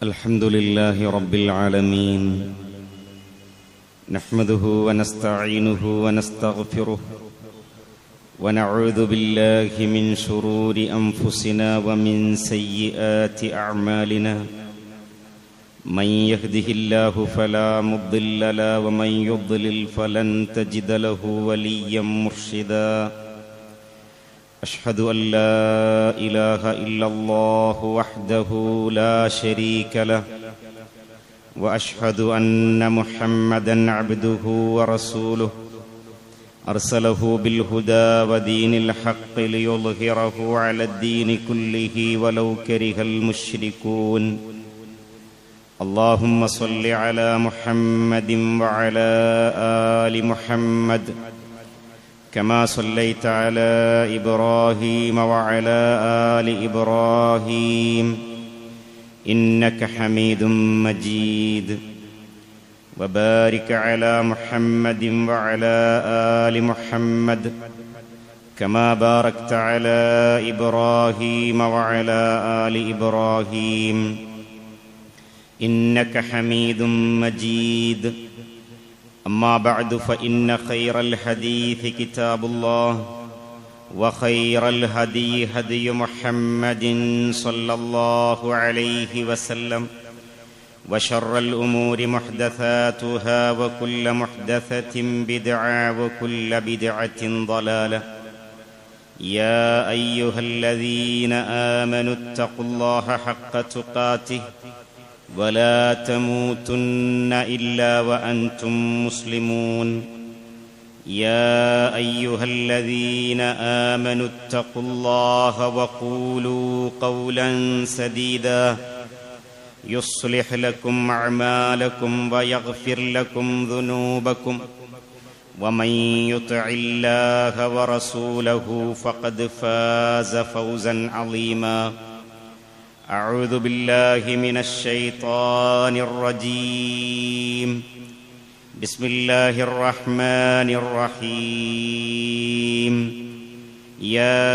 الحمد لله رب العالمين نحمده ونستعينه ونستغفره ونعوذ بالله من شرور أنفسنا ومن سيئات أعمالنا من يهده الله فلا مضل له ومن يضلل فلن تجد له وليا مرشدا أشهد أن لا إله إلا الله وحده لا شريك له وأشهد أن محمدا عبده ورسوله أرسله بالهدى ودين الحق ليظهره على الدين كله ولو كره المشركون اللهم صل على محمد وعلى آل محمد كما صليت على إبراهيم وعلى آل إبراهيم إنك حميد مجيد وبارك على محمد وعلى آل محمد كما باركت على إبراهيم وعلى آل إبراهيم إنك حميد مجيد أما بعد فإن خير الحديث كتاب الله وخير الهدي هدي محمد صلى الله عليه وسلم وشر الأمور محدثاتها وكل محدثة بدعة وكل بدعة ضلالة يا أيها الذين آمنوا اتقوا الله حق تقاته ولا تموتن إلا وأنتم مسلمون يا أيها الذين آمنوا اتقوا الله وقولوا قولا سديدا يصلح لكم أعمالكم ويغفر لكم ذنوبكم ومن يطع الله ورسوله فقد فاز فوزا عظيما أعوذ بالله من الشيطان الرجيم بسم الله الرحمن الرحيم يا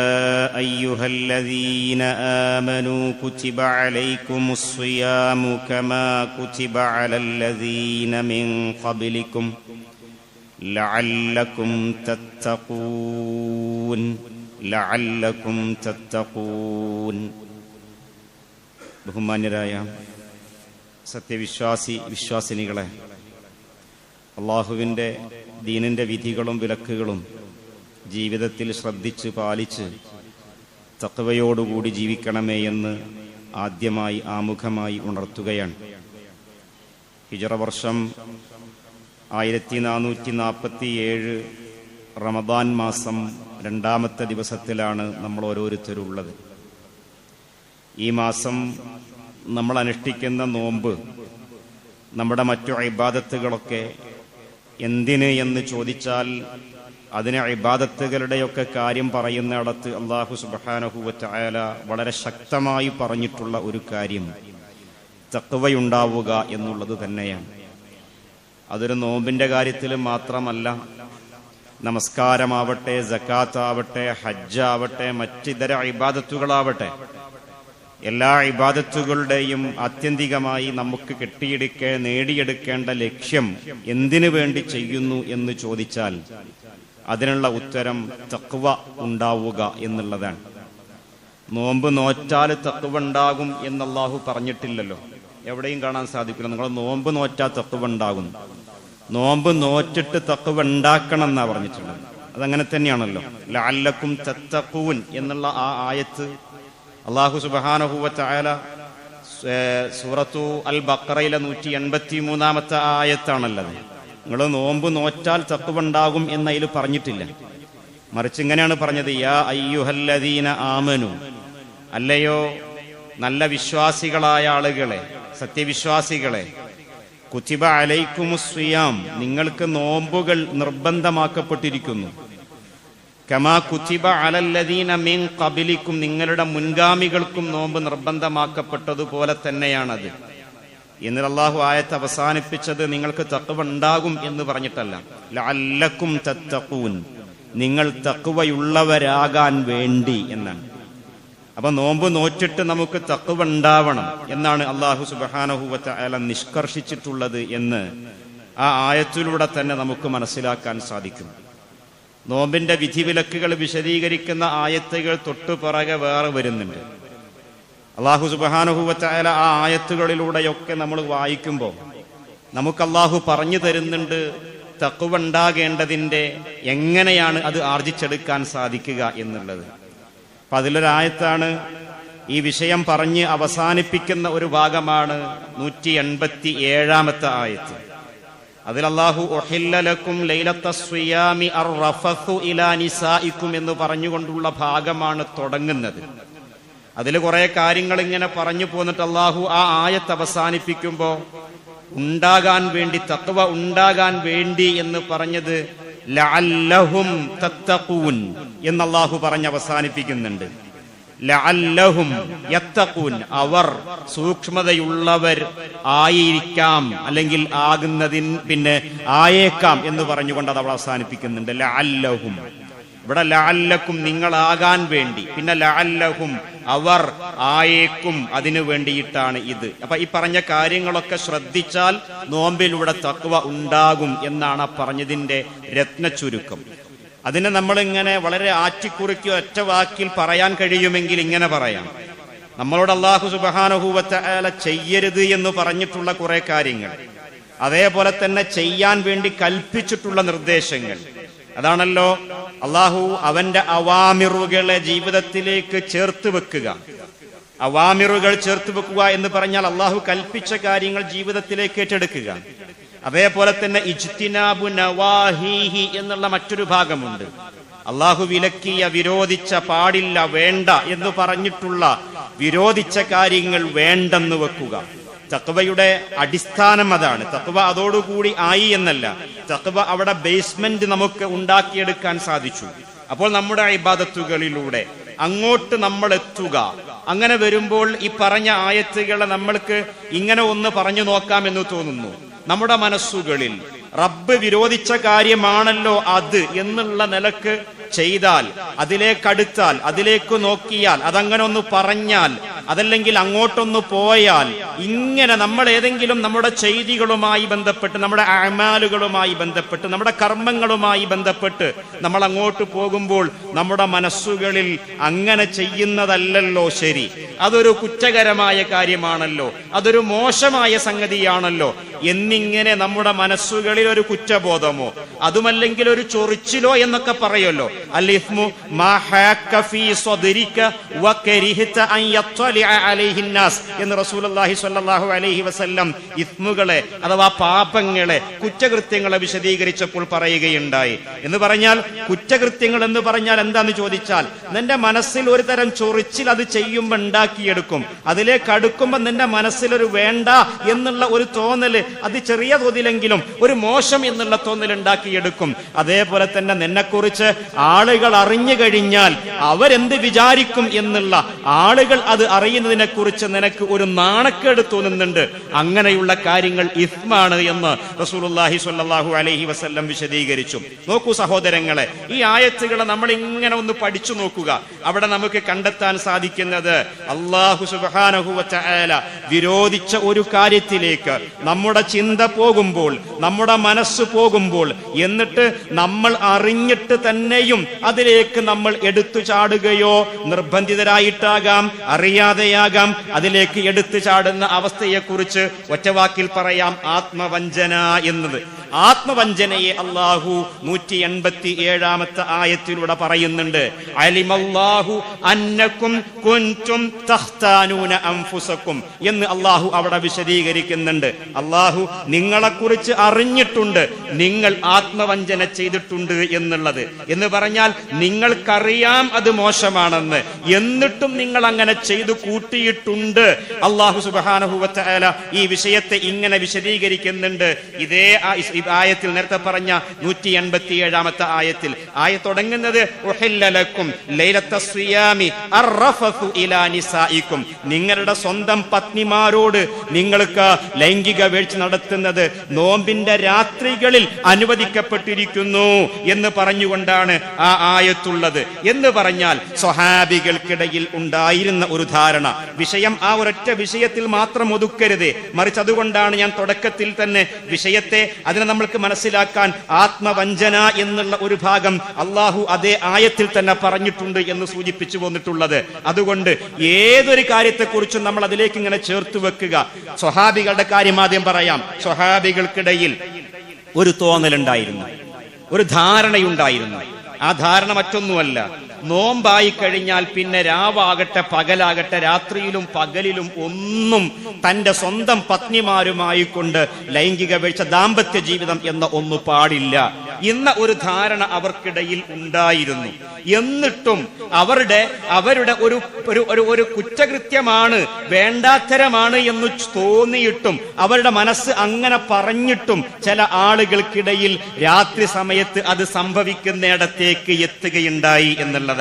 أيها الذين آمنوا كتب عليكم الصيام كما كتب على الذين من قبلكم لعلكم تتقون ബഹുമാന്യരായ വിശ്വാസിനികളെ, അള്ളാഹുവിൻ്റെ ദീനിൻ്റെ വിധികളും വിലക്കുകളും ജീവിതത്തിൽ ശ്രദ്ധിച്ച് പാലിച്ച് തഖ്വയോടുകൂടി ജീവിക്കണമേ എന്ന് ആദ്യമായി ആമുഖമായി ഉണർത്തുകയാണ്. ഹിജ്റ വർഷം 1447 റമദാൻ മാസം 2-ാമത്തെ ദിവസത്തിലാണ് നമ്മൾ ഓരോരുത്തരുള്ളത്. ഈ മാസം നമ്മൾ അനുഷ്ഠിക്കുന്ന നോമ്പ്, നമ്മുടെ മറ്റു ഇബാദത്തുകളൊക്കെ എന്തിന് എന്ന് ചോദിച്ചാൽ അതിന് ഇബാദത്തുകളുടെയൊക്കെ കാര്യം പറയുന്നിടത്ത് അല്ലാഹു സുബ്ഹാനഹു വ തആല വളരെ ശക്തമായി പറഞ്ഞിട്ടുള്ള ഒരു കാര്യം തഖ്വയുണ്ടാവുക എന്നുള്ളത് തന്നെയാണ്. അതൊരു നോമ്പിൻ്റെ കാര്യത്തിൽ മാത്രമല്ല, നമസ്കാരമാവട്ടെ, സക്കാത്താവട്ടെ, ഹജ്ജാവട്ടെ, മറ്റിതര ഇബാദത്തുകളാവട്ടെ, എല്ലാ ഇബാദത്തുകളുടെയും ആത്യന്തികമായി നമുക്ക് നേടിയെടുക്കേണ്ട ലക്ഷ്യം എന്തിനു വേണ്ടി ചെയ്യുന്നു എന്ന് ചോദിച്ചാൽ അതിനുള്ള ഉത്തരം തഖ്വ ഉണ്ടാവുക എന്നുള്ളതാണ്. നോമ്പ് നോറ്റാൽ തഖ്വ ഉണ്ടാകും എന്ന് അല്ലാഹു പറഞ്ഞിട്ടില്ലല്ലോ, എവിടെയും കാണാൻ സാധിക്കില്ല. നിങ്ങൾ നോമ്പ് നോറ്റാൽ തഖ്വ ഉണ്ടാകും, നോമ്പ് നോറ്റിട്ട് തഖ്വ ഉണ്ടാക്കണം എന്നാ പറഞ്ഞിട്ടുള്ളത്. അതങ്ങനെ തന്നെയാണല്ലോ. ലഅല്ലക്കും തത്തഖൂൻ എന്നുള്ള ആ ആയത്ത് അല്ലാഹു സുബ്ഹാനഹു വ തആല സൂറത്തു അൽ ബഖറയിലെ 183-ാമത്തെ ആയത്താണല്ലത്. നിങ്ങൾ നോമ്പ് നോറ്റാൽ തഖ്വ ഉണ്ടാകും എന്നതിൽ പറഞ്ഞിട്ടില്ല. മറിച്ച് ഇങ്ങനെയാണ് പറഞ്ഞത്, യാ അയ്യുഹല്ലദീന ആമനു, അല്ലയോ നല്ല വിശ്വാസികളായ ആളുകളെ, സത്യവിശ്വാസികളെ, കുതിബ അലൈക്കുമുസ്സിയാം, നിങ്ങൾക്ക് നോമ്പുകൾ നിർബന്ധമാക്കപ്പെട്ടിരിക്കുന്നു. കമാ കുതിബ അലല്ലദീന മിൻ ഖബലിക്കും, നിങ്ങളുടെ മുൻഗാമികൾക്കും നോമ്പ് നിർബന്ധമാക്കപ്പെട്ടതുപോലെ തന്നെയാണത്. എന്നിട്ട് അല്ലാഹു ആയത്ത് അവസാനിപ്പിച്ചത് നിങ്ങൾക്ക് തഖ്വ ഉണ്ടാകും എന്ന് പറഞ്ഞിട്ടല്ല, ലഅല്ലക്കും തത്തഖൂൻ, നിങ്ങൾ തഖ്വയുള്ളവരാകാൻ വേണ്ടി എന്നാണ്. അപ്പൊ നോമ്പ് നോറ്റിട്ട് നമുക്ക് തഖ്വ ഉണ്ടാവണം എന്നാണ് അല്ലാഹു സുബ്ഹാനഹു വ തആല നിഷ്കർഷിച്ചിട്ടുള്ളത് എന്ന് ആ ആയത്തിലൂടെ തന്നെ നമുക്ക് മനസ്സിലാക്കാൻ സാധിക്കും. നോമ്പിന്റെ വിധിവിലക്കുകൾ വിശദീകരിക്കുന്ന ആയത്തുകൾ തൊട്ടുപിറകെ വേറെ വരുന്നുണ്ട്. അല്ലാഹു സുബ്ഹാനഹു വ തആല ആ ആയത്തുകളിലൂടെയൊക്കെ നമ്മൾ വായിക്കുമ്പോൾ നമുക്ക് അല്ലാഹു പറഞ്ഞു തരുന്നുണ്ട് തഖ്വ ഉണ്ടാകേണ്ടതിന്റെ എങ്ങനെയാണ് അത് ആർജിച്ചെടുക്കാൻ സാധിക്കുക എന്നുള്ളത്. അപ്പൊ അതിലൊരായത്താണ് ഈ വിഷയം പറഞ്ഞ് അവസാനിപ്പിക്കുന്ന ഒരു ഭാഗമാണ് 187-ാമത്തെ ആയത്ത്. അതിൽ അല്ലാഹു ഉഹില്ല ലക്കും ലൈലത്തസ് സിയാമി അർറഫത്തു ഇലാ നിസാഇക്കും എന്ന് പറഞ്ഞുകൊണ്ടുള്ള ഭാഗമാണ് തുടങ്ങുന്നത്. അതിൽ കുറെ കാര്യങ്ങൾ ഇങ്ങനെ പറഞ്ഞു പോന്നിട്ട് അല്ലാഹു ആ ആയത്ത് അവസാനിപ്പിക്കുമ്പോൾ ഉണ്ടാകാൻ വേണ്ടി തഖ്വ ഉണ്ടാകാൻ വേണ്ടി എന്ന് പറഞ്ഞത് ലഅല്ലഹും തത്തഖൂൻ എന്ന് അല്ലാഹു പറഞ്ഞ് അവസാനിപ്പിക്കുന്നുണ്ട്. ലഅല്ലഹും യത്തഖൂൻ, അവർ സൂക്ഷ്മതയുള്ളവർ ആയിരിക്കാം, അല്ലെങ്കിൽ ആകുന്നതിന് പിന്നെ ആയേക്കാം എന്ന് പറഞ്ഞുകൊണ്ട് അത് അവിടെ അവസാനിപ്പിക്കുന്നുണ്ട്. ലഅല്ലഹും, ഇവിടെ ലഅല്ലക്കും നിങ്ങളാകാൻ വേണ്ടി, പിന്നെ ലഅല്ലഹും അവർ ആയേക്കും അതിനു വേണ്ടിയിട്ടാണ് ഇത്. അപ്പൊ ഈ പറഞ്ഞ കാര്യങ്ങളൊക്കെ ശ്രദ്ധിച്ചാൽ നോമ്പിലൂടെ തഖ്വ ഉണ്ടാകും എന്നാണ് പറഞ്ഞതിന്റെ രത്നച്ചുരുക്കം. അതിനെ നമ്മളിങ്ങനെ വളരെ ആറ്റിക്കുറിക്കോ ഒറ്റ വാക്കിൽ പറയാൻ കഴിയുമെങ്കിൽ ഇങ്ങനെ പറയാം: നമ്മളോട് അല്ലാഹു സുബ്ഹാനഹു വ തആല ചെയ്യരുത് എന്ന് പറഞ്ഞിട്ടുള്ള കുറെ കാര്യങ്ങൾ, അതേപോലെ തന്നെ ചെയ്യാൻ വേണ്ടി കൽപ്പിച്ചിട്ടുള്ള നിർദ്ദേശങ്ങൾ, അതാണല്ലോ അല്ലാഹു അവന്റെ അവാമിറുകളെ ജീവിതത്തിലേക്ക് ചേർത്ത് വെക്കുക. അവാമിറുകൾ ചേർത്ത് വെക്കുക എന്ന് പറഞ്ഞാൽ അല്ലാഹു കൽപ്പിച്ച കാര്യങ്ങൾ ജീവിതത്തിലേക്ക് ഏറ്റെടുക്കുക. അതേപോലെ തന്നെ ഇജ്തിനാബു നവാഹിഹി എന്നുള്ള മറ്റൊരു ഭാഗമുണ്ട്. അല്ലാഹു വിലക്കിയ, വിരോധിച്ച, പാടില്ല, വേണ്ട എന്ന് പറഞ്ഞിട്ടുള്ള വിരോധിച്ച കാര്യങ്ങൾ വേണ്ടെന്ന് വെക്കുക. തഖ്വയുടെ അടിസ്ഥാനം അതാണ്. തഖ്വ അതോടുകൂടി ആയി എന്നല്ല, തഖ്വ അവിടെ ബേസ്മെന്റ് നമുക്ക് ഉണ്ടാക്കിയെടുക്കാൻ സാധിച്ചു. അപ്പോൾ നമ്മുടെ ഇബാദത്തുകളിലൂടെ അങ്ങോട്ട് നമ്മൾ എത്തുക. അങ്ങനെ വരുമ്പോൾ ഈ പറഞ്ഞ ആയത്തുകളെ നമ്മൾക്ക് ഇങ്ങനെ ഒന്ന് പറഞ്ഞു നോക്കാമെന്ന് തോന്നുന്നു. നമ്മുടെ മനസ്സുകളിൽ റബ്ബ് വിരോധിച്ച കാര്യമാണല്ലോ അത് എന്നുള്ള നിലക്ക് ചെയ്താൽ, അതിലേക്കടുത്താൽ, അതിലേക്ക് നോക്കിയാൽ, അതങ്ങനെ ഒന്ന് പറഞ്ഞാൽ, അതല്ലെങ്കിൽ അങ്ങോട്ടൊന്ന് പോയാൽ, ഇങ്ങനെ നമ്മൾ ഏതെങ്കിലും നമ്മുടെ ചെയ്തികളുമായി ബന്ധപ്പെട്ട്, നമ്മുടെ അമാലുകളുമായി ബന്ധപ്പെട്ട്, നമ്മുടെ കർമ്മങ്ങളുമായി ബന്ധപ്പെട്ട് നമ്മൾ അങ്ങോട്ട് പോകുമ്പോൾ നമ്മുടെ മനസ്സുകളിൽ അങ്ങനെ ചെയ്യുന്നതല്ലല്ലോ ശരി, അതൊരു കുറ്റകരമായ കാര്യമാണല്ലോ, അതൊരു മോശമായ സംഗതിയാണല്ലോ എന്നിങ്ങനെ നമ്മുടെ മനസ്സുകളിൽ ഒരു കുറ്റബോധമോ അതുമല്ലെങ്കിൽ ഒരു ചൊറിച്ചിലോ എന്നൊക്കെ പറയുമല്ലോ. അൽ ഇസ്മു മാ ഹക ഫീ സദ്രിക വകരിഹത അൻ യത്ലിഅ അലൈഹി الناس എന്ന് റസൂലുള്ളാഹി സ്വല്ലല്ലാഹു അലൈഹി വസല്ലം ഇസ്മുകളെ അഥവാ പാപങ്ങളെ, കുറ്റകൃത്യങ്ങളെ വിശദീകരിച്ചപ്പോൾ പറയുകയുണ്ടായി. എന്ന് പറഞ്ഞാൽ കുറ്റകൃത്യങ്ങൾ എന്ന് പറഞ്ഞാൽ എന്താന്ന് ചോദിച്ചാൽ, നിന്റെ മനസ്സിൽ ഒരു തരം ചൊറിച്ചിൽ അത് ചെയ്യുമ്പോൾ ഉണ്ടാക്കിയെടുക്കും. അതിലേക്ക് അടുക്കുമ്പോൾ നിന്റെ മനസ്സിലൊരു വേണ്ട എന്നുള്ള ഒരു തോന്നല്, അത് ചെറിയ തോതിലെങ്കിലും ഒരു മോശം എന്നുള്ള തോന്നൽ ഉണ്ടാക്കിയെടുക്കും. അതേപോലെ തന്നെ നിന്നെക്കുറിച്ച് ആളുകൾ അറിഞ്ഞു കഴിഞ്ഞാൽ അവരെന്ത് വിചാരിക്കും എന്നുള്ള, ആളുകൾ അത് അറിയുന്നതിനെ കുറിച്ച് നിനക്ക് ഒരു നാണക്കേട് തോന്നുന്നുണ്ട്. അങ്ങനെയുള്ള കാര്യങ്ങൾ ഇസ്മാണ് എന്ന് റസൂലുള്ളാഹി സ്വല്ലല്ലാഹു അലൈഹി വസല്ലം വിശദീകരിച്ചു. നോക്കൂ സഹോദരങ്ങളെ, ഈ ആയത്തുകളെ നമ്മൾ ഇങ്ങനെ ഒന്ന് പഠിച്ചു നോക്കുക. അവിടെ നമുക്ക് കണ്ടെത്താൻ സാധിക്കുന്നത് അല്ലാഹു സുബ്ഹാനഹു വ തആല വിരോധിച്ച ഒരു കാര്യത്തിലേക്ക് നമ്മുടെ ചിന്ത പോകുമ്പോൾ, നമ്മുടെ മനസ്സ് പോകുമ്പോൾ, എന്നിട്ട് നമ്മൾ അറിഞ്ഞിട്ട് തന്നെയും അതിലേക്ക് നമ്മൾ എടുത്തു ചാടുകയോ, നിർബന്ധിതരായിട്ടാകാം, അറിയാതെയാകാം, അതിലേക്ക് എടുത്തു ചാടുന്ന അവസ്ഥയെക്കുറിച്ച് ഒറ്റവാക്കിൽ പറയാം: ആത്മവഞ്ചന എന്നത്. ആത്മവഞ്ചനയെ അല്ലാഹു 187-ാമത്തെ ആയത്തിലൂടെ പറയുന്നുണ്ട്. അലിമല്ലാഹു അന്നകും കുൻതും തഖ്താനൂന അൻഫുസകും എന്ന് അല്ലാഹു അവിടെ വിശദീകരിക്കുന്നുണ്ട്. അല്ലാഹു നിങ്ങളെക്കുറിച്ച് അറിഞ്ഞിട്ടുണ്ട് നിങ്ങൾ ആത്മവഞ്ചന ചെയ്തിട്ടുണ്ട് എന്നുള്ളത്. എന്ന് പറഞ്ഞാൽ നിങ്ങൾക്കറിയാം അത് മോശമാണെന്ന്, എന്നിട്ടും നിങ്ങൾ അങ്ങനെ ചെയ്തു കൂട്ടിയിട്ടുണ്ട്. അല്ലാഹു സുബ്ഹാനഹു വ തആല ഈ വിഷയത്തെ ഇങ്ങനെ വിശദീകരിക്കുന്നുണ്ട്. ഇതേ ആയത്തിൽ നേരത്തെ പറഞ്ഞ 187 ആയത്തിൽ തുടങ്ങുന്നത് ഉഹില്ല ലക്കും ലൈലത്തസ് സിയാമി അർറഫസു ഇലാ നിസായിക്കും, നിങ്ങളുടെ സ്വന്തം പത്നിമാരോട് നിങ്ങൾക്ക് ലൈംഗിക വീഴ്ച നടത്തുന്നത് നോമ്പിന്റെ രാത്രികളിൽ അനുവദിക്കപ്പെട്ടിരിക്കുന്നു എന്ന് പറഞ്ഞുകൊണ്ടാണ് ആ ആയത്തുള്ളത്. എന്ന് പറഞ്ഞാൽ സ്വഹാബികൾക്കിടയിൽ ഉണ്ടായിരുന്ന ഒരു ധാരണ, വിഷയം ആ ഒരൊറ്റ വിഷയത്തിൽ മാത്രം ഒതുക്കരുത്, മറിച്ച് അതുകൊണ്ടാണ് ഞാൻ തുടക്കത്തിൽ തന്നെ വിഷയത്തെ അതിനെ നമ്മൾക്ക് മനസ്സിലാക്കാൻ ആത്മവഞ്ചന എന്നുള്ള ഒരു ഭാഗം അള്ളാഹു അതേ ആയത്തിൽ തന്നെ പറഞ്ഞിട്ടുണ്ട് എന്ന് സൂചിപ്പിച്ചു പോന്നിട്ടുള്ളത്. അതുകൊണ്ട് ഏതൊരു കാര്യത്തെക്കുറിച്ചും നമ്മൾ അതിലേക്ക് ഇങ്ങനെ ചേർത്ത് വെക്കുക. സ്വഹാബികളുടെ കാര്യം ആദ്യം പറയാം. സ്വഹാബികൾക്കിടയിൽ ഒരു തോന്നലുണ്ടായിരുന്നു, ഒരു ധാരണയുണ്ടായിരുന്നു. ആ ധാരണ മറ്റൊന്നുമല്ല, നോമ്പായി കഴിഞ്ഞാൽ പിന്നെ രാവാകട്ടെ പകലാകട്ടെ രാത്രിയിലും പകലിലും ഒന്നും തന്റെ സ്വന്തം പത്നിമാരുമായി കൊണ്ട് ലൈംഗിക വീഴ്ച, ദാമ്പത്യ ജീവിതം എന്ന ഒന്ന് പാടില്ല എന്ന ഒരു ധാരണ അവർക്കിടയിൽ ഉണ്ടായിരുന്നു. എന്നിട്ടും അവരുടെ ഒരു കുറ്റകൃത്യമാണ്, വേണ്ടാത്തരമാണ് എന്ന് തോന്നിയിട്ടും അവരുടെ മനസ്സ് അങ്ങനെ പറഞ്ഞിട്ടും ചില ആളുകൾക്കിടയിൽ രാത്രി സമയത്ത് അത് സംഭവിക്കുന്നിടത്തേക്ക് എത്തുകയുണ്ടായി എന്നുള്ളതാണ്.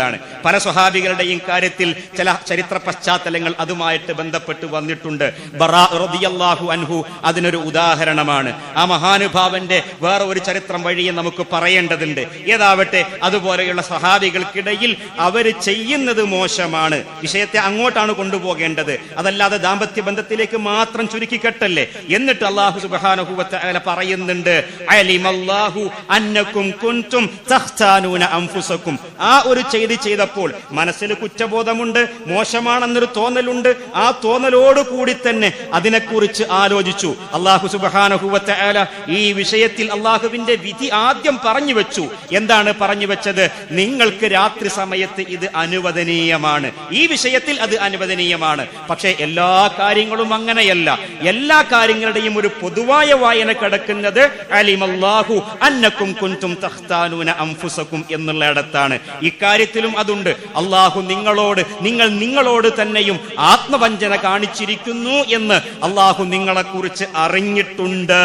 പല സ്വഹാബികളുടെയും കാര്യത്തിൽ ചില ചരിത്ര പശ്ചാത്തലങ്ങൾ അതുമായിട്ട് ബന്ധപ്പെട്ട് വന്നിട്ടുണ്ട്. ബറാ റളിയല്ലാഹു അൻഹു അതിനൊരു ഉദാഹരണമാണ്. ആ മഹാനുഭാവന്റെ വേറെ ഒരു ചരിത്രം വഴിയെ നമുക്ക് പറയേണ്ടതുണ്ട്. ഏതാവട്ടെ, അതുപോലെയുള്ള സ്വഹാബികൾക്കിടയിൽ അവർ ചെയ്യുന്നത് മോശമാണ്, വിഷയത്തെ അങ്ങോട്ടാണ് കൊണ്ടുപോകേണ്ടത്, അതല്ലാതെ ദാമ്പത്യ ബന്ധത്തിലേക്ക് മാത്രം ചുരുക്കിക്കെട്ടല്ലേ. എന്നിട്ട് അല്ലാഹു സുബ്ഹാനഹു വ തആല പറയുന്നുണ്ട്, അലിമല്ലാഹു അന്നകും കുൻതും തഖ്താനൂന അൻഫുസകും. ആ ഒരു ചെയ്തി ചെയ്തപ്പോൾ മനസ്സിൽ കുറ്റബോധമുണ്ട്, മോശമാണെന്നൊരു തോന്നലുണ്ട്. ആ തോന്നലോട് കൂടി തന്നെ അതിനെക്കുറിച്ച് ആലോചിച്ചു. അല്ലാഹു സുബ്ഹാനഹു വ തആല ഈ വിഷയത്തിൽ അല്ലാഹുവിന്റെ വിധി ആദ്യം പറഞ്ഞു വെച്ചു. എന്താണ് പറഞ്ഞു വെച്ചത്? നിങ്ങൾക്ക് രാത്രി സമയത്ത് ഇത് അനുവദനീയമാണ്, ഈ വിഷയത്തിൽ അത് അനുവദനീയമാണ്. പക്ഷേ എല്ലാ കാര്യങ്ങളും അങ്ങനെയല്ല. എല്ലാ കാര്യങ്ങളുടെയും ഒരു പൊതുവായ വായന കിടക്കുന്നത് അലിമല്ലാഹു അന്നകും കുൻതും തഖ്താനൂന അൻഫുസകും എന്നുള്ള ഇടത്താണ്. ഇക്കാര്യത്തിലും അതുണ്ട്. അള്ളാഹു നിങ്ങളോട് തന്നെയും ആത്മവഞ്ചന കാണിച്ചിരിക്കുന്നു എന്ന് അള്ളാഹു നിങ്ങളെ കുറിച്ച് അറിഞ്ഞിട്ടുണ്ട്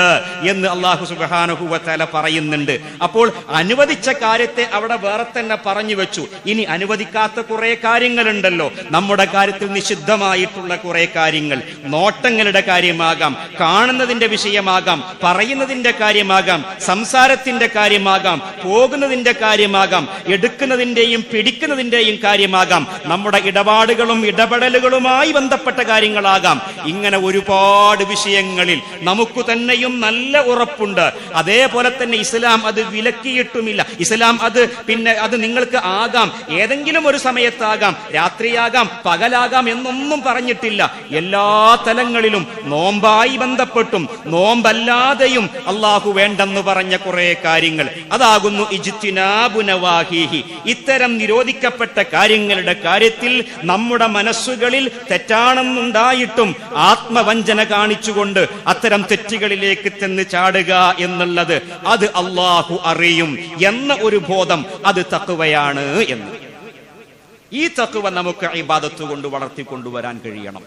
എന്ന് അള്ളാഹു സുബ്ഹാനഹു വ തആല പറയുന്നുണ്ട്. അപ്പോൾ അനുവദിച്ച കാര്യത്തെ അവിടെ വേറെ തന്നെ പറഞ്ഞു വെച്ചു. ഇനി അനുവദിക്കാത്ത കുറെ കാര്യങ്ങളുണ്ടല്ലോ നമ്മുടെ കാര്യത്തിൽ, നിഷിദ്ധമായിട്ടുള്ള കുറെ കാര്യങ്ങൾ. നോട്ടങ്ങളുടെ കാര്യമാകാം, കാണുന്നതിന്റെ വിഷയമാകാം, പറയുന്നതിന്റെ കാര്യമാകാം, സംസാരത്തിന്റെ കാര്യമാകാം, പോകുന്നതിന്റെ കാര്യമാകാം, എടുക്കുന്നതിന്റെയും പിടിക്കുന്നതിന്റെയും കാര്യമാകാം, നമ്മുടെ ഇടപാടുകളും ഇടപെടലുകളുമായി ബന്ധപ്പെട്ട കാര്യങ്ങളാകാം. ഇങ്ങനെ ഒരുപാട് വിഷയങ്ങളിൽ നമുക്ക് തന്നെയും നല്ല ഉറപ്പുണ്ട്. അതേപോലെ തന്നെ ഇസ്ലാം അത് വിലക്കിയിട്ടുമില്ല. ഇസ്ലാം അത് നിങ്ങൾക്ക് ആകാം, ഏതെങ്കിലും ഒരു സമയത്താകാം, രാത്രിയാകാം, പകലാകാം എന്നൊന്നും പറഞ്ഞിട്ടില്ല. എല്ലാ തലങ്ങളിലും നോമ്പായി ബന്ധപ്പെട്ടും നോമ്പല്ലാതെയും അള്ളാഹു വേണ്ടെന്ന് പറഞ്ഞ കുറെ കാര്യങ്ങൾ, അതാകുന്നു ഇജ്തിനാബു നവാഹിഹി. ഇത്തരം നിരോധിക്കപ്പെട്ട കാര്യങ്ങളുടെ കാര്യത്തിൽ നമ്മുടെ മനസ്സുകളിൽ തെറ്റാണെന്നുണ്ടായിട്ടും ആത്മവഞ്ചന കാണിച്ചുകൊണ്ട് അത്തരം തെറ്റുകളിലേക്ക് ചെന്ന് ചാടുക എന്നുള്ളത് അത് അള്ളാഹു അറിയും എന്ന ഒരു ബോധം, അത് തഖ്വയാണ് എന്ന്. ഈ തഖ്വ നമുക്ക് ഇബാദത്ത് കൊണ്ട് വളർത്തിക്കൊണ്ടുവരാൻ കഴിയണം.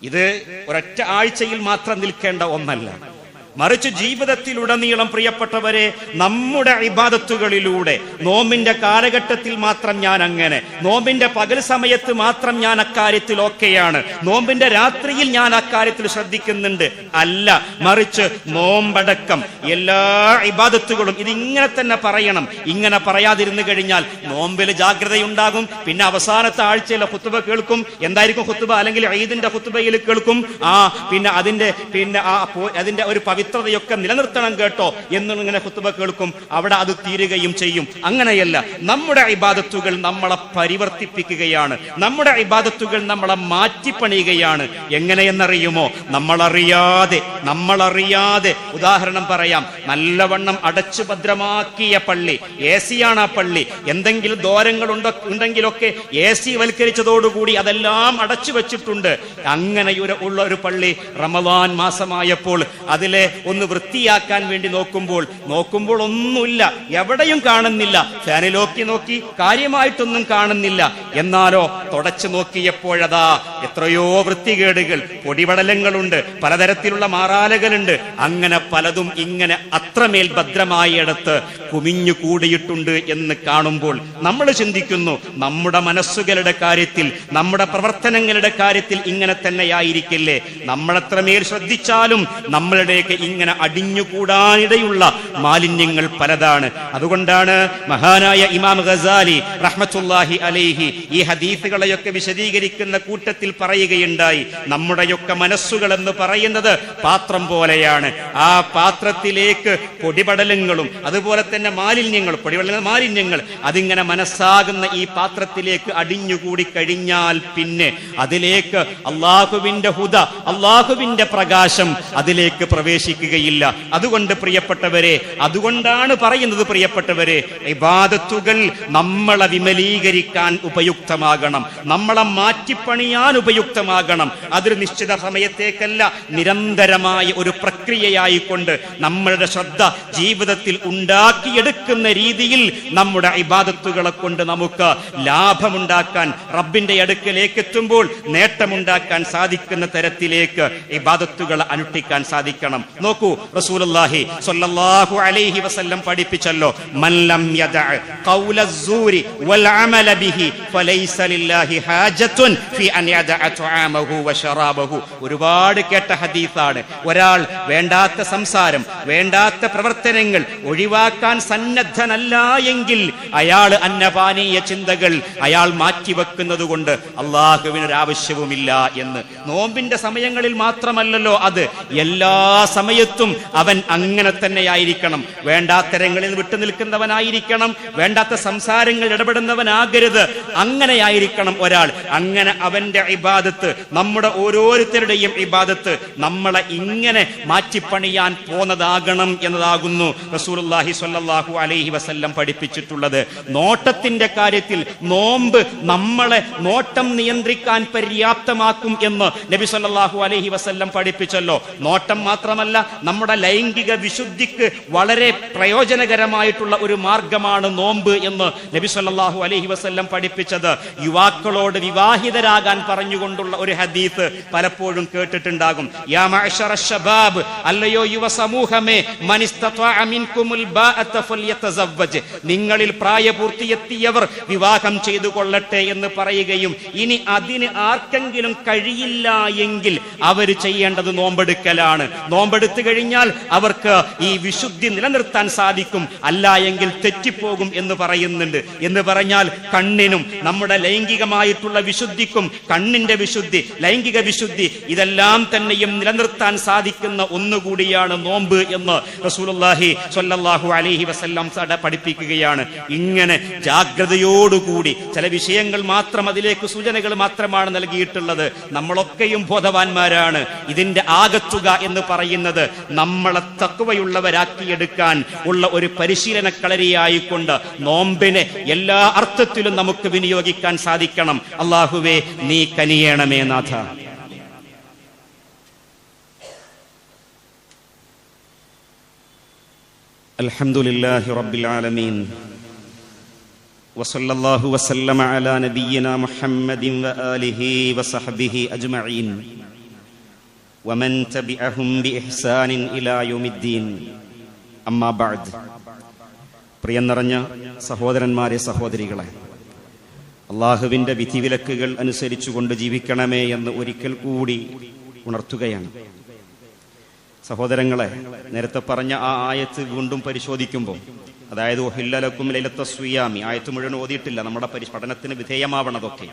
ഇത് ഒരൊറ്റ ആഴ്ചയിൽ മാത്രം നിൽക്കേണ്ട ഒന്നല്ല, മറിച്ച് ജീവിതത്തിലുടനീളം പ്രിയപ്പെട്ടവരെ നമ്മുടെ ഇബാദത്തുകളിലൂടെ, നോമ്പിന്റെ കാലഘട്ടത്തിൽ മാത്രം ഞാൻ അങ്ങനെ, നോമ്പിന്റെ പകൽ സമയത്ത് മാത്രം ഞാൻ അക്കാര്യത്തിൽ ഓക്കെയാണ്, നോമ്പിന്റെ രാത്രിയിൽ ഞാൻ അക്കാര്യത്തിൽ ശ്രദ്ധിക്കുന്നുണ്ട് അല്ല, മറിച്ച് നോമ്പടക്കം എല്ലാ ഇബാദത്തുകളും ഇതിങ്ങനെ തന്നെ പറയണം. ഇങ്ങനെ പറയാതിരുന്നു കഴിഞ്ഞാൽ നോമ്പിൽ ജാഗ്രതയുണ്ടാകും. പിന്നെ അവസാനത്തെ ആഴ്ചയിലെ ഖുത്ബ കേൾക്കും. എന്തായിരിക്കും ഖുത്ബ? അല്ലെങ്കിൽ ഈദിന്റെ ഖുത്ബയിൽ കേൾക്കും, പിന്നെ അതിന്റെ ഒരു പവിത്രതയൊക്കെ നിലനിർത്തണം കേട്ടോ എന്നിങ്ങനെ ഖുത്ബ കേൾക്കും. അവിടെ അത് തീരുകയും ചെയ്യും. അങ്ങനെയല്ല, നമ്മുടെ ഇബാദത്തുകൾ നമ്മളെ പരിവർത്തിപ്പിക്കുകയാണ്, നമ്മുടെ ഇബാദത്തുകൾ നമ്മളെ മാറ്റിപ്പണിയുകയാണ്. എങ്ങനെയെന്നറിയുമോ? നമ്മളറിയാതെ ഉദാഹരണം പറയാം, നല്ലവണ്ണം അടച്ചു ഭദ്രമാക്കിയ പള്ളി, AC ആണ് ആ പള്ളി, എന്തെങ്കിലും ദ്വാരങ്ങൾ ഉണ്ടെങ്കിലൊക്കെ AC വൽക്കരിച്ചതോടുകൂടി അതെല്ലാം അടച്ചു വെച്ചിട്ടുണ്ട്. അങ്ങനെ ഉള്ള ഒരു പള്ളി റമദാൻ മാസമായപ്പോൾ അതിലെ ഒന്ന് വൃത്തിയാക്കാൻ വേണ്ടി നോക്കുമ്പോൾ ഒന്നുമില്ല, എവിടെയും കാണുന്നില്ല. ഫാനിലോക്കി നോക്കി കാര്യമായിട്ടൊന്നും കാണുന്നില്ല. എന്നാലോ തുടച്ചു നോക്കിയപ്പോഴതാ എത്രയോ വൃത്തികേടുകൾ, പൊടിപടലങ്ങളുണ്ട്, പലതരത്തിലുള്ള മാറാലകളുണ്ട്. അങ്ങനെ പലതും ഇങ്ങനെ അത്രമേൽ ഭദ്രമായ ഇടത്ത് കുമിഞ്ഞു കൂടിയിട്ടുണ്ട് എന്ന് കാണുമ്പോൾ നമ്മൾ ചിന്തിക്കുന്നു, നമ്മുടെ മനസ്സുകളുടെ കാര്യത്തിൽ, നമ്മുടെ പ്രവർത്തനങ്ങളുടെ കാര്യത്തിൽ ഇങ്ങനെ തന്നെയായിരിക്കില്ലേ? നമ്മളെത്രമേൽ ശ്രദ്ധിച്ചാലും നമ്മളുടെയൊക്കെ ഇങ്ങനെ അടിഞ്ഞുകൂടാനിടയുള്ള മാലിന്യങ്ങൾ പലതാണ്. അതുകൊണ്ടാണ് മഹാനായ ഇമാം ഗസാലി റഹ്മത്തുള്ളാഹി അലൈഹി ഈ ഹദീസുകളെയൊക്കെ വിശദീകരിക്കുന്ന കൂട്ടത്തിൽ പറയുകയുണ്ടായി, നമ്മുടെയൊക്കെ മനസ്സുകൾ എന്ന് പറയുന്നത് പാത്രം പോലെയാണ്. ആ പാത്രത്തിലേക്ക് പൊടിപടലങ്ങളും അതുപോലെ തന്നെ മാലിന്യങ്ങൾ അതിങ്ങനെ മനസ്സാകുന്ന ഈ പാത്രത്തിലേക്ക് അടിഞ്ഞുകൂടി കഴിഞ്ഞാൽ പിന്നെ അതിലേക്ക് അള്ളാഹുവിന്റെ ഹുദ, അള്ളാഹുവിന്റെ പ്രകാശം അതിലേക്ക് പ്രവേശിക്കുകയില്ല. അതുകൊണ്ട് പ്രിയപ്പെട്ടവരെ, അതുകൊണ്ടാണ് പറയുന്നത് പ്രിയപ്പെട്ടവരെ, ഇബാദത്തുകൾ നമ്മളെ വിമലീകരിക്കാൻ ഉപയുക്തമാകണം, നമ്മളെ മാറ്റിപ്പണിയാൻ ഉപയുക്തമാകണം. അതൊരു നിശ്ചിത സമയത്തേക്കല്ല, നിരന്തരമായ ഒരു പ്രക്രിയയായിക്കൊണ്ട് നമ്മളുടെ ശ്രദ്ധ ജീവിതത്തിൽ ഉണ്ടാക്കിയെടുക്കുന്ന രീതിയിൽ നമ്മുടെ ഇബാദത്തുകളെ കൊണ്ട് നമുക്ക് ലാഭമുണ്ടാക്കാൻ, റബ്ബിന്റെ അടുക്കലേക്ക് എത്തുമ്പോൾ നേട്ടമുണ്ടാക്കാൻ സാധിക്കുന്ന തരത്തിലേക്ക് ഇബാദത്തുകൾ അനുഷ്ഠിക്കാൻ സാധിക്കണം. നോക്കൂ, റസൂലുള്ളാഹി സ്വല്ലല്ലാഹു അലൈഹി വസല്ലം പഠിപ്പിച്ചല്ലോ, മൻ ലം യദഅ ഖൗലസ്സൂരി വൽ അമല ബിഹി ഫലൈസ ലില്ലാഹി ഹാജത്തുൻ ഫി അൻ യദഅ തുആമഹു വശറാബഹു. ഒരുപാട് കേട്ട ഹദീസാണ്. ഒരാൾ വേണ്ടാത്ത സംസാരം, വേണ്ടാത്ത പ്രവർത്തനങ്ങൾ ഒഴിവാക്കാൻ സന്നദ്ധനല്ല എങ്കിൽ അയാൾ അന്നപാനീയ ചിന്തകൾ അയാൾ മാറ്റിവെക്കുന്നത് കൊണ്ട് അള്ളാഹുവിനൊരാവശ്യവുമില്ല എന്ന്. നോമ്പിന്റെ സമയങ്ങളിൽ മാത്രമല്ലല്ലോ അത്, എല്ലാ സമയത്തും അവൻ അങ്ങനെ തന്നെയായിരിക്കണം. വേണ്ടാത്തരങ്ങളിൽ വിട്ടുനിൽക്കുന്നവനായിരിക്കണം, വേണ്ടാത്ത സംസാരങ്ങൾ ഇടപെടുന്നവനാകരുത്. അങ്ങനെയായിരിക്കണം ഒരാൾ. അങ്ങനെ അവന്റെ ഇബാദത്ത്, നമ്മുടെ ഓരോരുത്തരുടെയും ഇബാദത്ത് നമ്മളെ ഇങ്ങനെ മാറ്റിപ്പണിയാൻ പോന്നതാകണം എന്നതാകുന്നു റസൂലുള്ളാഹി സ്വല്ലല്ലാഹു അലൈഹി വസല്ലം പഠിപ്പിച്ചിട്ടുള്ളത്. നോട്ടത്തിന്റെ കാര്യത്തിൽ നോമ്പ് നമ്മളെ നോട്ടം നിയന്ത്രിക്കാൻ പര്യാപ്തമാക്കും എന്ന് നബി സല്ലല്ലാഹു അലൈഹി വസല്ലം പഠിപ്പിച്ചല്ലോ. നോട്ടം മാത്രമല്ല, നമ്മുടെ ലൈംഗിക വിശുദ്ധിക്ക് വളരെ പ്രയോജനകരമായിട്ടുള്ള ഒരു മാർഗമാണ് നോമ്പ് എന്ന് നബി സല്ലല്ലാഹു അലൈഹി വസല്ലം പഠിപ്പിച്ചത്. യുവാക്കളോട് വിവാഹിതരാകാൻ പറഞ്ഞുകൊണ്ടുള്ള ഒരു ഹദീസ് പലപ്പോഴും കേട്ടിട്ടുണ്ടാകും. യാ മഅ്ശറ ശബാബ്, അല്ലയോ യുവ സമൂഹമേ, മൻ ഇസ്തത്വഅ മിൻകുമുൽ ബാഅത ഫൽയതസവ്വജ്, നിങ്ങളിൽ പ്രായപൂർത്തിയെത്തിയവർ വിവാഹം ചെയ്തു കൊള്ളട്ടെ എന്ന് പറയുകയും ഇനി അതിന് ആർക്കെങ്കിലും കഴിയില്ല എങ്കിൽ അവർ ചെയ്യേണ്ടത് നോമ്പെടുക്കലാണ്. നോമ്പെടുത്തു കഴിഞ്ഞാൽ അവർക്ക് ഈ വിശുദ്ധി നിലനിർത്താൻ സാധിക്കും, അല്ല എങ്കിൽ തെറ്റിപ്പോകും എന്ന് പറയുന്നുണ്ട്. എന്ന് പറഞ്ഞാൽ കണ്ണിനും നമ്മുടെ ലൈംഗികമായിട്ടുള്ള വിശുദ്ധിക്കും, കണ്ണിന്റെ വിശുദ്ധി, ലൈംഗിക വിശുദ്ധി, ഇതെല്ലാം തന്നെയും നിലനിർത്താൻ സാധിക്കുന്ന ഒന്നുകൂടിയാണ് നോമ്പ് എന്ന് റസൂലുള്ളാഹി സ്വല്ലല്ലാഹു അലൈഹി വസല്ലം പഠിപ്പിക്കുകയാണ്. ഇങ്ങനെ ജാഗ്രതയോടുകൂടി ചില വിഷയങ്ങൾ മാത്രം, അതിലേക്ക് സൂചനകൾ മാത്രമാണ് നൽകിയിട്ടുള്ളത്. നമ്മളൊക്കെയും ബോധവാന്മാരാണ്. ഇതിന്റെ ആകത്തുക എന്ന് പറയുന്നത് നമ്മളെ തഖ്വയുള്ളവരാക്കിയെടുക്കാൻ ഉള്ള ഒരു പരിശീലന കളരിയായിക്കൊണ്ട് നോമ്പിനെ എല്ലാ അർത്ഥത്തിലും നമുക്ക് വിനിയോഗിക്കാൻ സാധിക്കണം. അല്ലാഹുവേ, നീ കനിയേണമേ നാഥ. അൽഹംദുലില്ലാഹി റബ്ബിൽ ആലമീൻ വസല്ലല്ലാഹു വസല്ലമ അലാ നബിയ്യിനാ മുഹമ്മദിൻ വആലിഹി വസഹ്ബിഹി അജ്മഈൻ വമൻ തബിഅഹും ബിഇഹ്സാനിൻ ഇലാ യൗമിദ്ദീൻ. അമ്മാ ബഅദ്. പ്രിയം നിറഞ്ഞ സഹോദരന്മാരെ, സഹോദരികളെ, അള്ളാഹുവിന്റെ വിധിവിലക്കുകൾ അനുസരിച്ചുകൊണ്ട് ജീവിക്കണമേ എന്ന് ഒരിക്കൽ കൂടി ഉണർത്തുകയാണ്. സഹോദരങ്ങളെ, നേരത്തെ പറഞ്ഞ ആ ആയത്ത് വീണ്ടും പരിശോധിക്കുമ്പോൾ, അതായത് ഉഹില്ല ലക്കും ലൈലത്ത സിയാമി, ആയത്ത് മുഴുവൻ ഓതിയിട്ടില്ല, നമ്മുടെ പഠനത്തിന് വിധേയമാവണതൊക്കെ.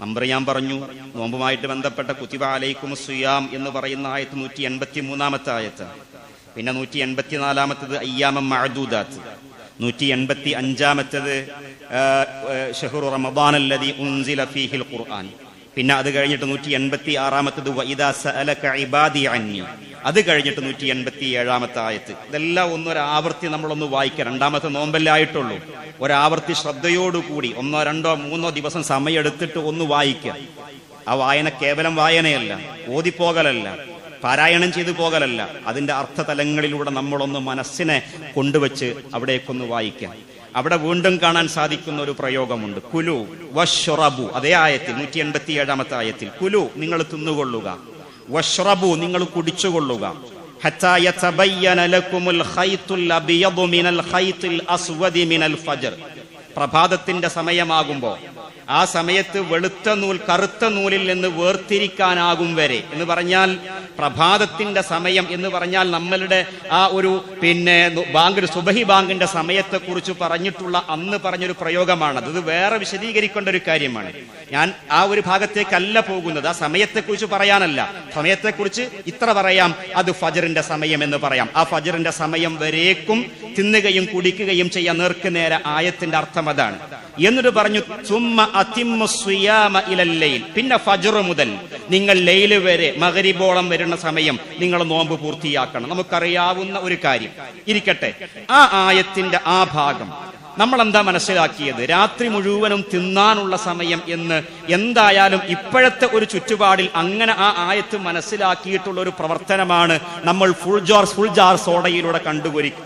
നമ്പർ ഞാൻ പറഞ്ഞു. നോമ്പുമായിട്ട് ബന്ധപ്പെട്ട കുതിബ അലൈക്കുമുസ് സിയാം എന്ന് പറയുന്ന ആയത്ത് 183-ാമത്തെ ആയത്ത്. പിന്നെ 184-ാമത്തത് അയ്യാമം മഅദൂദാത്ത്, 185-ാമത്തത് ശഹ്റു റമദാനല്ലദീ ഉൻസില ഫീഹിൽ ഖുർആൻ. പിന്നെ അത് കഴിഞ്ഞിട്ട് 186-ാമത്തത് വഇദാ സഅലക ഇബാദി അന്നി. അത് കഴിഞ്ഞിട്ട് 187-ാമത്തെ ആയത്ത്. ഇതെല്ലാം ഒന്നൊരാവർത്തി നമ്മളൊന്ന് വായിക്കുക. രണ്ടാമത്തെ നോമ്പല്ലേ ആയിട്ടുള്ളൂ. ഒരാവർത്തി ശ്രദ്ധയോടുകൂടി 1, 2, 3 ദിവസം സമയം എടുത്തിട്ട് ഒന്ന് വായിക്കുക. ആ വായന കേവലം വായനയല്ല, ഓതിപ്പോകലല്ല, പാരായണം ചെയ്തു പോകലല്ല, അതിന്റെ അർത്ഥതലങ്ങളിലൂടെ നമ്മളൊന്ന് മനസ്സിനെ കൊണ്ടുവച്ച് അവിടേക്കൊന്ന് വായിക്കാം. അവിടെ വീണ്ടും കാണാൻ സാധിക്കുന്ന ഒരു പ്രയോഗമുണ്ട്, കുലു വഷ്റബു. അതേ ആയത്തിൽ 187 ആയത്തിൽ കുലു നിങ്ങൾ തിന്നുകൊള്ളുക, വഷ്റബു നിങ്ങൾ കുടിച്ചുകൊള്ളുക, ഹത്താ യതബയ്യന ലക്കുമുൽ ഖൈത്തുൽ അബിയദു മിനൽ ഖൈത്തിൽ അസ്വദി മിനൽ ഫജ്ർ. പ്രഭാതത്തിന്റെ സമയമാകുമ്പോൾ ആ സമയത്ത് വെളുത്ത നൂൽ കറുത്ത നൂലിൽ നിന്ന് വേർതിരിക്കാനാകും വരെ എന്ന് പറഞ്ഞാൽ, പ്രഭാതത്തിന്റെ സമയം എന്ന് പറഞ്ഞാൽ നമ്മളുടെ ആ ഒരു ബാങ്ക് സുബഹി ബാങ്കിന്റെ സമയത്തെ കുറിച്ച് പറഞ്ഞിട്ടുള്ള അന്ന് പറഞ്ഞൊരു പ്രയോഗമാണത്. ഇത് വേറെ വിശദീകരിക്കേണ്ട ഒരു കാര്യമാണ്. ഞാൻ ആ ഒരു ഭാഗത്തേക്കല്ല പോകുന്നത്, ആ സമയത്തെക്കുറിച്ച് പറയാനല്ല. സമയത്തെക്കുറിച്ച് ഇത്ര പറയാം, അത് ഫജ്റിന്റെ സമയം എന്ന് പറയാം. ആ ഫജ്റിന്റെ സമയം വരേക്കും തിന്നുകയും കുടിക്കുകയും ചെയ്യാൻ നേർക്ക് നേരെ ആയത്തിന്റെ അർത്ഥം അതാണ്. എന്നിട്ട് പറഞ്ഞു സുമ്മ അതിമ്മു സിയാമ ഇലൽ ലൈൽ, പിന്നെ ഫജ്ർ മുതൽ നിങ്ങൾ ലൈല് വരെ മഗ്രിബോളം വരുന്ന സമയം നിങ്ങൾ നോമ്പ് പൂർത്തിയാക്കണം. നമുക്കറിയാവുന്ന ഒരു കാര്യം ഇരിക്കട്ടെ, ആ ആയത്തിന്റെ ആ ഭാഗം നമ്മൾ എന്താ മനസ്സിലാക്കിയത്? രാത്രി മുഴുവനും തിന്നാനുള്ള സമയം എന്ന് എന്തായാലും ഇപ്പോഴത്തെ ഒരു ചുറ്റുപാടിൽ അങ്ങനെ ആ ആയത്ത് മനസ്സിലാക്കിയിട്ടുള്ള ഒരു പ്രവർത്തനമാണ് നമ്മൾ ഫുൾ ജാർ സോഡയിലൂടെ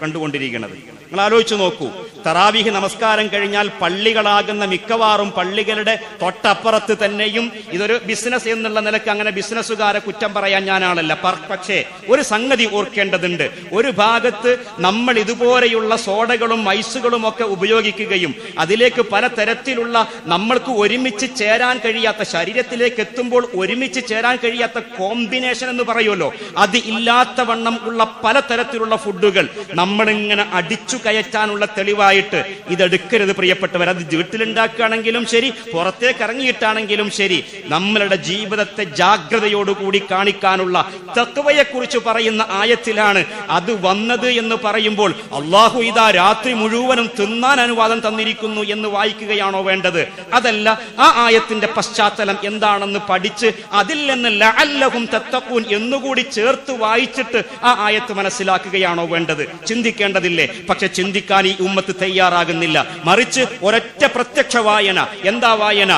കണ്ടുകൊണ്ടിരിക്കുന്നത്. നിങ്ങൾ ആലോചിച്ച് നോക്കൂ, തറാവീഹ് നമസ്കാരം കഴിഞ്ഞാൽ പള്ളികളാകുന്ന മിക്കവാറും പള്ളികളുടെ തൊട്ടപ്പുറത്ത് തന്നെയും, ഇതൊരു ബിസിനസ് എന്നുള്ള നിലക്ക് അങ്ങനെ ബിസിനസ്സുകാരെ കുറ്റം പറയാൻ ഞാനാണല്ല, പക്ഷേ ഒരു സംഗതി ഓർക്കേണ്ടതുണ്ട്. ഒരു ഭാഗത്ത് നമ്മൾ ഇതുപോലെയുള്ള സോഡകളും ഐസുകളും ഒക്കെ ഉപയോഗിക്കുകയും അതിലേക്ക് പലതരത്തിലുള്ള നമ്മൾക്ക് ഒരുമിച്ച് ചേരാൻ കഴിയാത്ത, ശരീരത്തിലേക്ക് എത്തുമ്പോൾ ഒരുമിച്ച് ചേരാൻ കഴിയാത്ത കോമ്പിനേഷൻ എന്ന് പറയുമല്ലോ, അത് ഇല്ലാത്ത വണ്ണം ഉള്ള പലതരത്തിലുള്ള ഫുഡുകൾ നമ്മളിങ്ങനെ അടിച്ചു കയറ്റാനുള്ള തെളിവായിട്ട് ഇതെടുക്കരുത് പ്രിയപ്പെട്ടവർ. അത് വീട്ടിലുണ്ടാക്കുകയാണെങ്കിലും ശരി, പുറത്തേക്ക് ഇറങ്ങിയിട്ടാണെങ്കിലും ശരി, നമ്മളുടെ ജീവിതത്തെ ജാഗ്രതയോടുകൂടി കാണിക്കാനുള്ള തഖ്വയെ കുറിച്ച് പറയുന്ന ആയത്തിലാണ് അത് വന്നത് എന്ന് പറയുമ്പോൾ അള്ളാഹു ഇതാ രാത്രി മുഴുവനും തിന്നാൻ അനുവാദം തന്നിരിക്കുന്നു എന്ന് വായിക്കുകയാണോ വേണ്ടത്? അതല്ല, ആ ആയത്തിന്റെ പശ്ചാത്തലം എന്താണെന്ന് പഠിച്ച് അതിൽ നിന്ന് ലഅല്ലഹും തത്തഖൂൻ എന്നുകൂടി ചേർത്ത് വായിച്ചിട്ട് ആ ആയത്ത് മനസ്സിലാക്കുകയാണോ വേണ്ടത്? ചിന്തിക്കേണ്ടതില്ലേ? പക്ഷെ ചിന്തിക്കാൻ ഈ ഉമ്മത്ത് തയ്യാറാകുന്നില്ല. മറിച്ച് ഒരൊറ്റ പ്രത്യക്ഷ വായന. എന്താ വായന?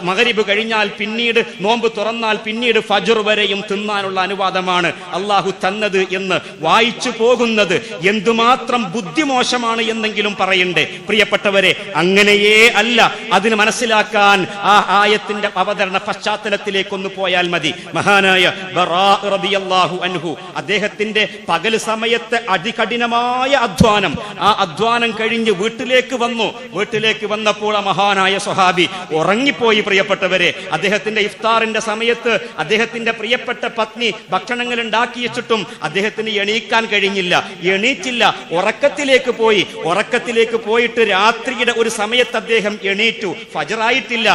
മഗ്രിബ് കഴിഞ്ഞാൽ പിന്നീട് നോമ്പ് തുറന്നാൽ പിന്നീട് ഫജ്ർ വരെയും തിന്നാനുള്ള അനുവാദമാണ് അള്ളാഹു തന്നത് എന്ന് വായിച്ചു പോകുന്നത് എന്തുമാത്രം ബുദ്ധിമോശമാണ് എന്നെങ്കിലും പറയണ്ടേ പ്രിയപ്പെട്ടവരെ? അങ്ങനെയേ അല്ല. അതിന് മനസ്സിലാക്കാൻ ആ ആയത്തിന്റെ അവതരണ പശ്ചാത്തലത്തിലേക്കൊന്ന് പോയാൽ മതി. മഹാനായ ബറാ റളിയല്ലാഹു അൻഹു, അദ്ദേഹത്തിന്റെ പകൽ സമയത്തെ അതികഠിനമായ അധ്വാനം, ആ അധ്വാനം കഴിഞ്ഞ് വീട്ടിലേക്ക് വന്നപ്പോൾ ആ മഹാനായ സ്വഹാബി ഉറങ്ങിപ്പോയി പ്രിയപ്പെട്ടവരെ. അദ്ദേഹത്തിന്റെ ഇഫ്താറിന്റെ സമയത്ത് അദ്ദേഹത്തിന്റെ പ്രിയപ്പെട്ട പത്നി ഭക്ഷണങ്ങൾ ഉണ്ടാക്കി വെച്ചിട്ടും അദ്ദേഹത്തിന് എണീക്കാൻ കഴിഞ്ഞില്ല, എണീറ്റില്ല, ഉറക്കത്തിലേക്ക് പോയിട്ട് രാത്രിയുടെ ഒരു സമയത്ത് അദ്ദേഹം എണീറ്റു. ഫജ്റായിട്ടില്ല,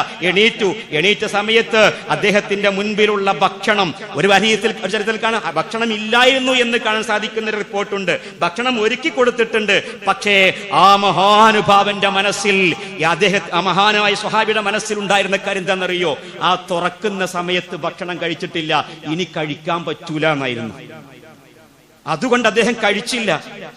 എണീറ്റ സമയത്ത് അദ്ദേഹത്തിന്റെ മുൻപിലുള്ള ഭക്ഷണം, ഒരു ചരിത്രത്തിൽ കാണാൻ ഭക്ഷണം ഇല്ലായിരുന്നു എന്ന് കാണാൻ സാധിക്കുന്ന ഒരു റിപ്പോർട്ടുണ്ട്. ഭക്ഷണം ഒരുക്കി കൊടുത്തിട്ടുണ്ട്. പക്ഷേ ആ മഹാനുഭാവന്റെ മനസ്സിൽ, ആ മഹാനായ സ്വഹാബിയുടെ മനസ്സിൽ ഉണ്ടായിരുന്ന കാര്യം എന്താണെന്നറിയോ? ആ തുറക്കുന്ന സമയത്ത് ഭക്ഷണം കഴിച്ചിട്ടില്ല, ഇനി കഴിക്കാൻ പറ്റൂല എന്നായിരുന്നു. അതുകൊണ്ട് അദ്ദേഹം കഴിച്ചില്ല.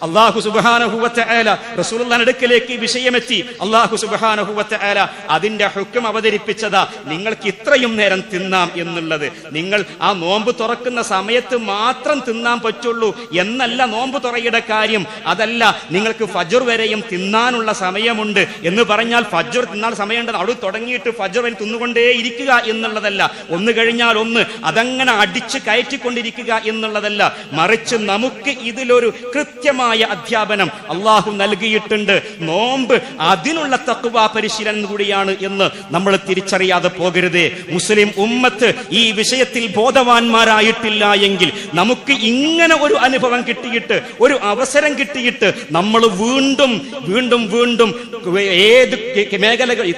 അല്ലാഹു സുബ്ഹാനഹു വ തആല റസൂലുള്ളാഹിന്റെ അടുക്കലേക്ക് ഈ വിഷയമെത്തി. അല്ലാഹു സുബ്ഹാനഹു വ തആല അതിന്റെ ഹുക്ം അവതരിപ്പിച്ചതാ, നിങ്ങൾക്ക് ഇത്രയും നേരം തിന്നാം എന്നുള്ളത്. നിങ്ങൾ ആ നോമ്പ് തുറക്കുന്ന സമയത്ത് മാത്രം തിന്നാൻ പറ്റുള്ളൂ എന്നല്ല നോമ്പ് തുറയുടെ കാര്യം. അതല്ല, നിങ്ങൾക്ക് ഫജ്ർ വരെയും തിന്നാനുള്ള സമയമുണ്ട് എന്ന് പറഞ്ഞാൽ ഫജ്ർ തിന്നാൻ സമയമുണ്ട് അവിടെ തുടങ്ങിയിട്ട് ഫജ്ർ വരെ തിന്നുകൊണ്ടേ ഇരിക്കുക എന്നുള്ളതല്ല, ഒന്ന് കഴിഞ്ഞാൽ ഒന്ന് അതങ്ങനെ അടിച്ചു കയറ്റിക്കൊണ്ടിരിക്കുക എന്നുള്ളതല്ല. മറിച്ച് നമുക്ക് ഇതിലൊരു കൃത്യമായ അധ്യാപനം അള്ളാഹു നൽകിയിട്ടുണ്ട്. നോമ്പ് അതിനുള്ള തഖ്വ പരിശീലനം കൂടിയാണ് എന്ന് നമ്മൾ തിരിച്ചറിയാതെ പോകരുതേ. മുസ്ലിം ഉമ്മത്ത് ഈ വിഷയത്തിൽ ബോധവാന്മാരായിട്ടില്ല എങ്കിൽ നമുക്ക് ഇങ്ങനെ ഒരു അനുഭവം കിട്ടിയിട്ട്, ഒരു അവസരം കിട്ടിയിട്ട് നമ്മൾ വീണ്ടും വീണ്ടും വീണ്ടും ഏത് മേഖലകൾ,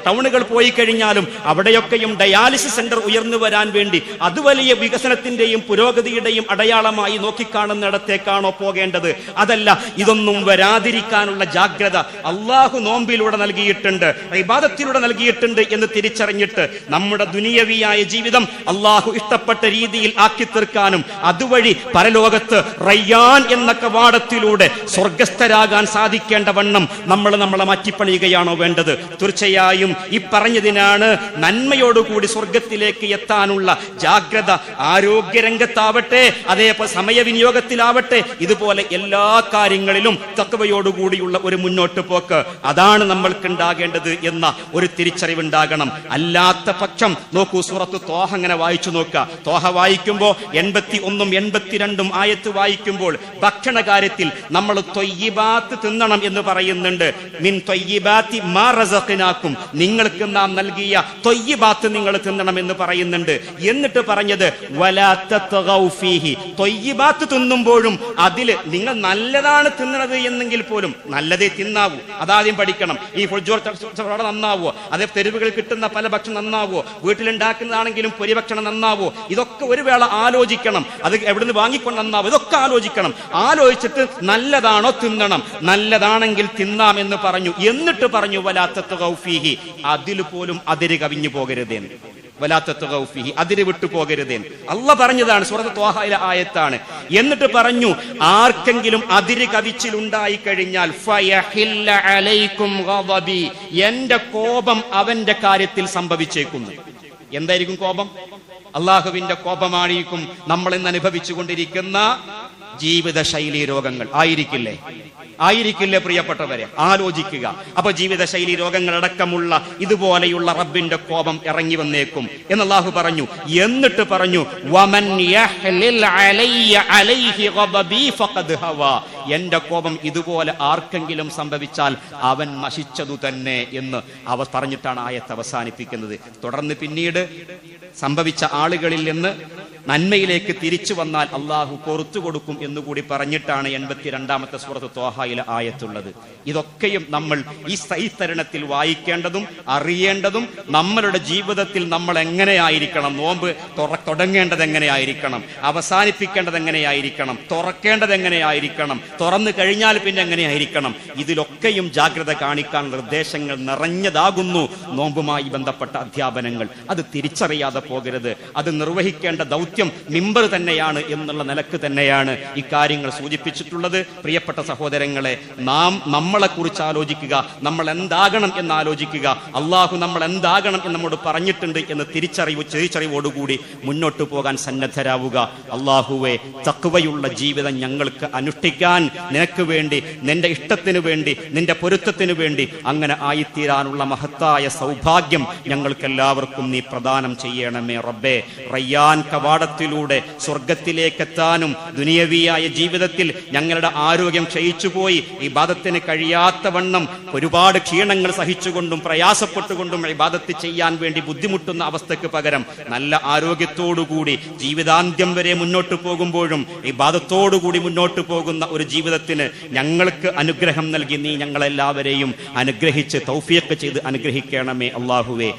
ടൗണുകൾ പോയി കഴിഞ്ഞാലും അവിടെയൊക്കെയും ഡയാലിസിസ് സെന്റർ ഉയർന്നു വരാൻ വേണ്ടി അത് വലിയ വികസനത്തിന്റെയും പുരോഗതിയുടെയും അടയാളമായി നോക്കിക്കാണുന്ന കാണുന്നിടത്തേക്കാണോ പോകേണ്ടത്? അതല്ല. ഇതൊന്നും വരാതിരിക്കാനുള്ള ജാഗ്രത അള്ളാഹു നോമ്പിലൂടെ നൽകിയിട്ടുണ്ട്, ഇബാദത്തിലൂടെ നൽകിയിട്ടുണ്ട് എന്ന് തിരിച്ചറിഞ്ഞിട്ട് നമ്മുടെ ദുനിയവിയായ ജീവിതം അള്ളാഹു ഇഷ്ടപ്പെട്ട രീതിയിൽ ആക്കി തീർക്കാനും അതുവഴി പരലോകത്ത് റയ്യാൻ എന്ന കവാടത്തിലൂടെ സ്വർഗസ്ഥരാകാൻ സാധിക്കേണ്ട വണ്ണം നമ്മളെ മാറ്റിപ്പണിയുകയാണോ വേണ്ടത്? തീർച്ചയായും ഈ പറഞ്ഞതിനാണ് നന്മയോടുകൂടി സ്വർഗത്തിലേക്ക് എത്താനുള്ള ജാഗ്രത. ആരോഗ്യരംഗത്താവട്ടെ, അതേപോലെ സമയവിനിയോഗത്തിലാവട്ടെ, ഇതുപോലെ എല്ലാ കാര്യങ്ങളിലും തഖ്വയോടുകൂടിയുള്ള ഒരു മുന്നോട്ട് പോക്ക്, അതാണ് നമ്മൾക്ക് ഉണ്ടാകേണ്ടത് എന്ന ഒരു തിരിച്ചറിവുണ്ടാകണം. അല്ലാത്ത പക്ഷം നോക്കൂ, സൂറത്ത് ത്വാഹ അങ്ങനെ വായിച്ചു നോക്കുക. ത്വാഹ വായിക്കുമ്പോൾ 81 82 ആയത്ത് വായിക്കുമ്പോൾ ഭക്ഷണ കാര്യത്തിൽ നമ്മൾ ത്വയ്യിബാത്ത് തിന്നണം എന്ന് പറയുന്നുണ്ട്. മിൻ ത്വയ്യിബാത്തി മാ റസഖ്നാക്കും, നിങ്ങൾക്ക് നാം നൽകിയ ത്വയ്യിബാത്ത് നിങ്ങൾ തിന്നണം എന്ന് പറയുന്നുണ്ട്. എന്നിട്ട് പറഞ്ഞത് വലാ തത്ഗൗ ഫീഹി, ത്വയ്യിബാത്ത് തിന്നുമ്പോഴും അതിൽ നിങ്ങൾ നല്ലതാണ് തിന്നണത് എന്നെങ്കിൽ പോലും നല്ലതേ തിന്നാവൂ. അതാദ്യം പഠിക്കണം. ഈ ഫുൾജോർ നന്നാവോ, അതേ തെരുവുകളിൽ കിട്ടുന്ന പല ഭക്ഷണം നന്നാവോ, വീട്ടിലുണ്ടാക്കുന്നതാണെങ്കിലും പൊരിഭക്ഷണം നന്നാവോ, ഇതൊക്കെ ഒരു വേള ആലോചിക്കണം. അത് എവിടുന്ന് വാങ്ങിക്കൊണ്ട് നന്നാവോ, ഇതൊക്കെ ആലോചിക്കണം. ആലോചിച്ചിട്ട് നല്ലതാണോ തിന്നണം, നല്ലതാണെങ്കിൽ തിന്നാം എന്ന് പറഞ്ഞു. എന്നിട്ട് പറഞ്ഞു വലാ തത്ഗൗ ഫീഹി, അതിൽ പോലും അതിര് കവിഞ്ഞു പോകരുതേന്ന്. വലാ തത്ഗൗ ഫീഹി, അതിര് വിട്ടു പോകരുതേന്ന് അള്ളാഹ് പറഞ്ഞതാണ്. സൂറത്ത് ത്വാഹയിലെ ആയത്താണ്. എന്നിട്ട് പറഞ്ഞു ആർക്കെങ്കിലും അതിര് കവിച്ചിലുണ്ടായി കഴിഞ്ഞാൽ ഫയഹില്ല അലൈക്കും ഗദബി, എന്റെ കോപം അവന്റെ കാര്യത്തിൽ സംഭവിച്ചേക്കുന്നു. എന്തായിരിക്കും കോപം? അള്ളാഹുവിന്റെ കോപമായിരിക്കും നമ്മൾ ഇന്ന് അനുഭവിച്ചു കൊണ്ടിരിക്കുന്ന ജീവിത ശൈലി രോഗങ്ങൾ. ആയിരിക്കില്ലേ പ്രിയപ്പെട്ടവരെ? ആലോചിക്കുക. അപ്പൊ ജീവിത ശൈലി രോഗങ്ങളടക്കമുള്ള ഇതുപോലെയുള്ള റബ്ബിന്റെ കോപം ഇറങ്ങി വന്നേക്കും എന്ന് അല്ലാഹു പറഞ്ഞു. എന്നിട്ട് പറഞ്ഞു വമൻ യഹ്ലിൽ അലയ്യ അലൈഹി ഗദബി ഫഖദ് ഹവാ, എന്റെ കോപം ഇതുപോലെ ആർക്കെങ്കിലും സംഭവിച്ചാൽ അവൻ നശിച്ചതു തന്നെ എന്ന് അവർ പറഞ്ഞിട്ടാണ് ആയത്ത് അവസാനിപ്പിക്കുന്നത്. തുടർന്ന് പിന്നീട് സംഭവിച്ച ആളുകളിൽ നിന്ന് നന്മയിലേക്ക് തിരിച്ചു വന്നാൽ അള്ളാഹു പുറത്തു കൊടുക്കും എന്നുകൂടി പറഞ്ഞിട്ടാണ് 82-ാമത്തെ സൂറത്ത് ത്വാഹയിലെ ആയത്തുള്ളത്. ഇതൊക്കെയും നമ്മൾ ഈ തരുണത്തിൽ വായിക്കേണ്ടതും അറിയേണ്ടതും, നമ്മളുടെ ജീവിതത്തിൽ നമ്മൾ എങ്ങനെയായിരിക്കണം, നോമ്പ് തുടങ്ങേണ്ടത് എങ്ങനെയായിരിക്കണം, അവസാനിപ്പിക്കേണ്ടത് എങ്ങനെയായിരിക്കണം, തുറക്കേണ്ടത് എങ്ങനെയായിരിക്കണം, തുറന്നു കഴിഞ്ഞാൽ പിന്നെ എങ്ങനെയായിരിക്കണം, ഇതിലൊക്കെയും ജാഗ്രത കാണിക്കാൻ നിർദ്ദേശങ്ങൾ നിറഞ്ഞതാകുന്നു നോമ്പുമായി ബന്ധപ്പെട്ട അധ്യാപനങ്ങൾ. അത് തിരിച്ചറിയാതെ പോകരുത്. അത് നിർവഹിക്കേണ്ട ദൗത്യം മിമ്പർ തന്നെയാണ് എന്നുള്ള നിലക്ക് തന്നെയാണ് ഇക്കാര്യങ്ങൾ സൂചിപ്പിച്ചിട്ടുള്ളത്. പ്രിയപ്പെട്ട സഹോദരങ്ങളെ, നാം നമ്മളെ കുറിച്ച് ആലോചിക്കുക, നമ്മൾ എന്താകണം എന്ന് ആലോചിക്കുക. അള്ളാഹു നമ്മൾ എന്താകണം എന്ന് നമ്മോട് പറഞ്ഞിട്ടുണ്ട് എന്ന് തിരിച്ചറിവോടുകൂടി മുന്നോട്ട് പോകാൻ സന്നദ്ധരാവുക. അള്ളാഹുവെ, തഖ്വയുള്ള ജീവിതം ഞങ്ങൾക്ക് അനുഷ്ഠിക്കാൻ നിനക്ക് വേണ്ടി, നിന്റെ ഇഷ്ടത്തിനു വേണ്ടി, നിന്റെ പൊരുത്തത്തിനു വേണ്ടി അങ്ങനെ ആയിത്തീരാനുള്ള മഹത്തായ സൗഭാഗ്യം ഞങ്ങൾക്കെല്ലാവർക്കും നീ പ്രദാനം ചെയ്യണമേ റബ്ബേ. റയ്യാൻ കവാടത്തിലൂടെ സ്വർഗത്തിലേക്കെത്താനും ദുനിയവിയായ ജീവിതത്തിൽ ഞങ്ങളുടെ ആരോഗ്യം ക്ഷയിച്ചുപോയി ഇബാദത്തിന് കഴിയാത്ത വണ്ണം ഒരുപാട് ക്ഷീണങ്ങൾ സഹിച്ചുകൊണ്ടും പ്രയാസപ്പെട്ടുകൊണ്ടും ഇബാദത്ത് ചെയ്യാൻ വേണ്ടി ബുദ്ധിമുട്ടുന്ന അവസ്ഥയ്ക്ക് പകരം നല്ല ആരോഗ്യത്തോടുകൂടി ജീവിതാന്ത്യം വരെ മുന്നോട്ട് പോകുമ്പോഴും ഇബാദത്തോടുകൂടി മുന്നോട്ട് പോകുന്ന ഒരു ജീവിതത്തിന് ഞങ്ങൾക്ക് അനുഗ്രഹം നൽകി നീ ഞങ്ങളെല്ലാവരെയും അനുഗ്രഹിച്ച് തൗഫീഖ് ചെയ്ത് അനുഗ്രഹിക്കണമേ അല്ലാഹുവേ.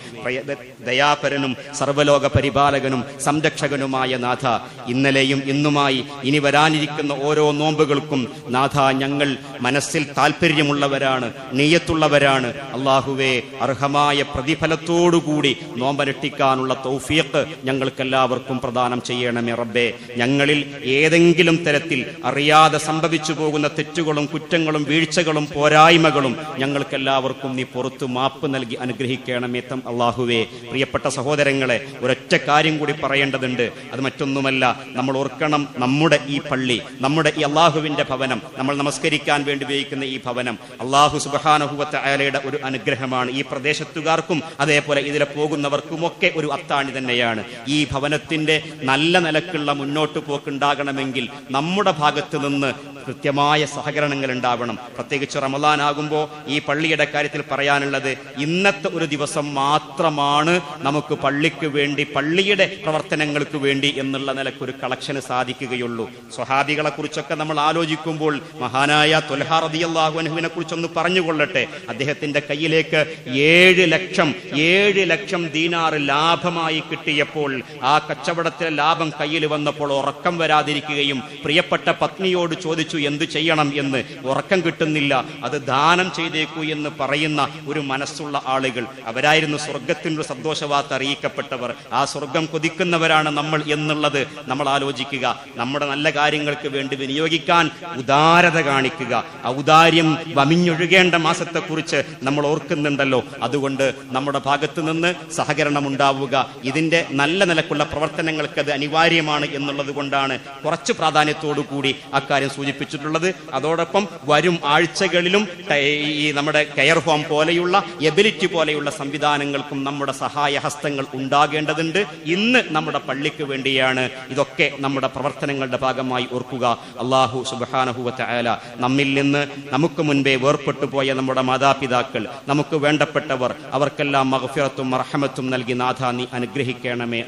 ദയാപരനും സർവലോക പരിപാലകനും സംരക്ഷകനുമായ നാഥ, ഇന്നലെയും ഇന്നുമായി ഇനി വരാനിരിക്കുന്ന ഓരോ നോമ്പുകൾക്കും നാഥ ഞങ്ങൾ മനസ്സിൽ താല്പര്യമുള്ളവരാണ്, നിയ്യത്തുള്ളവരാണ്. അല്ലാഹുവേ, അർഹമായ പ്രതിഫലത്തോടുകൂടി നോമ്പനുഷ്ഠിക്കാനുള്ള തൗഫീഖ് ഞങ്ങൾക്കെല്ലാവർക്കും പ്രദാനം ചെയ്യണമേ റബ്ബേ. ഞങ്ങളിൽ ഏതെങ്കിലും തരത്തിൽ അറിയാതെ സംഭവിച്ചു പോകുന്ന തെറ്റുകളും കുറ്റങ്ങളും വീഴ്ചകളും പോരായ്മകളും ഞങ്ങൾക്കെല്ലാവർക്കും നീ പുറത്തു മാപ്പ് നൽകി അനുഗ്രഹിക്കണമേ അല്ലാഹുവേ. പ്രിയപ്പെട്ട സഹോദരങ്ങളെ, ഒരൊറ്റ കാര്യം കൂടി പറയേണ്ടതുണ്ട്. അത് മറ്റൊന്നുമല്ല, നമ്മൾ ഓർക്കണം, നമ്മുടെ ഈ പള്ളി, നമ്മുടെ ഈ അള്ളാഹുവിന്റെ ഭവനം, നമ്മൾ നമസ്കരിക്കാൻ വേണ്ടി ഉപയോഗിക്കുന്ന ഈ ഭവനം അള്ളാഹു സുബ്ഹാനഹു വ തആലയുടെ ഒരു അനുഗ്രഹമാണ്. ഈ പ്രദേശത്തുകാർക്കും അതേപോലെ ഇതിലെ പോകുന്നവർക്കുമൊക്കെ ഒരു അത്താണി തന്നെയാണ്. ഈ ഭവനത്തിന്റെ നല്ല നിലക്കുള്ള മുന്നോട്ട് പോക്കുണ്ടാകണമെങ്കിൽ നമ്മുടെ ഭാഗത്ത് നിന്ന് കൃത്യമായ സഹകരണങ്ങൾ ഉണ്ടാവണം. പ്രത്യേകിച്ച് റമദാൻ ആകുമ്പോൾ ഈ പള്ളിയുടെ കാര്യത്തിൽ പറയാനുള്ളത്, ഇന്നത്തെ ഒരു ദിവസം മാത്രമാണ് നമുക്ക് പള്ളിക്ക് വേണ്ടി, പള്ളിയുടെ പ്രവർത്തനങ്ങൾക്ക് വേണ്ടി എന്നുള്ള നിലക്കൊരു കളക്ഷന് സാധിക്കുകയുള്ളൂ. സ്വഹാബികളെ കുറിച്ചൊക്കെ നമ്മൾ ആലോചിക്കുമ്പോൾ മഹാനായ ത്വൽഹാ റളിയല്ലാഹു അൻഹുവിനെ കുറിച്ചൊന്ന് പറഞ്ഞുകൊള്ളട്ടെ. അദ്ദേഹത്തിന്റെ കയ്യിലേക്ക് 7 ലക്ഷം ദീനാർ ലാഭമായി കിട്ടിയപ്പോൾ, ആ കച്ചവടത്തിലെ ലാഭം കയ്യിൽ വന്നപ്പോൾ ഉറക്കം വരാതിരിക്കുകയും പ്രിയപ്പെട്ട പത്നിയോട് ചോദിച്ചു എന്തു ചെയ്യണം എന്ന്. ഉറക്കം കിട്ടുന്നില്ല, അത് ദാനം ചെയ്തേക്കൂ എന്ന് പറയുന്ന ഒരു മനസ്സുള്ള ആളുകൾ. അവരായിരുന്നു സ്വർഗത്തിൻ്റെ സന്തോഷവാർത്ത അറിയിക്കപ്പെട്ടവർ. ആ സ്വർഗം കൊതിക്കുന്നവരാണ് നമ്മൾ എന്നുള്ളത് നമ്മൾ ആലോചിക്കുക. നമ്മുടെ നല്ല കാര്യങ്ങൾക്ക് വേണ്ടി വിനിയോഗിക്കാൻ ഉദാരത കാണിക്കുക. ഔദാര്യം വമിഞ്ഞൊഴുകേണ്ട മാസത്തെക്കുറിച്ച് നമ്മൾ ഓർക്കുന്നുണ്ടല്ലോ. അതുകൊണ്ട് നമ്മുടെ ഭാഗത്തു നിന്ന് സഹകരണം ഉണ്ടാവുക. ഇതിന്റെ നല്ല നിലക്കുള്ള പ്രവർത്തനങ്ങൾക്ക് അത് അനിവാര്യമാണ് എന്നുള്ളത് കൊണ്ടാണ് കുറച്ച് പ്രാധാന്യത്തോടു കൂടി അക്കാര്യം സൂചിപ്പിച്ചിട്ടുള്ളത്. അതോടൊപ്പം വരും ആഴ്ചകളിലും ഈ നമ്മുടെ കെയർ ഹോം പോലെയുള്ള, എബിലിറ്റി പോലെയുള്ള സംവിധാനങ്ങൾക്കും നമ്മുടെ സഹായ ഹസ്തങ്ങൾ ഉണ്ടാകേണ്ടതുണ്ട്. ഇന്ന് നമ്മുടെ പള്ളിക്ക് വേണ്ടിയാണ് ഇതൊക്കെ നമ്മുടെ പ്രവർത്തനങ്ങളുടെ ഭാഗമായി ഓർക്കുക. അല്ലാഹു സുബ്ഹാനഹു വ തആല നമ്മിൽ നിന്ന് നമുക്ക് മുൻപേ വേർപെട്ടു പോയ നമ്മുടെ മാതാപിതാക്കൾ, നമുക്ക് വേണ്ടപ്പെട്ടവർ, അവർക്കെല്ലാം മഗ്ഫിറത്തും റഹ്മത്തും നൽകി നാഥ നീ അനുഗ്രഹിക്കണമേ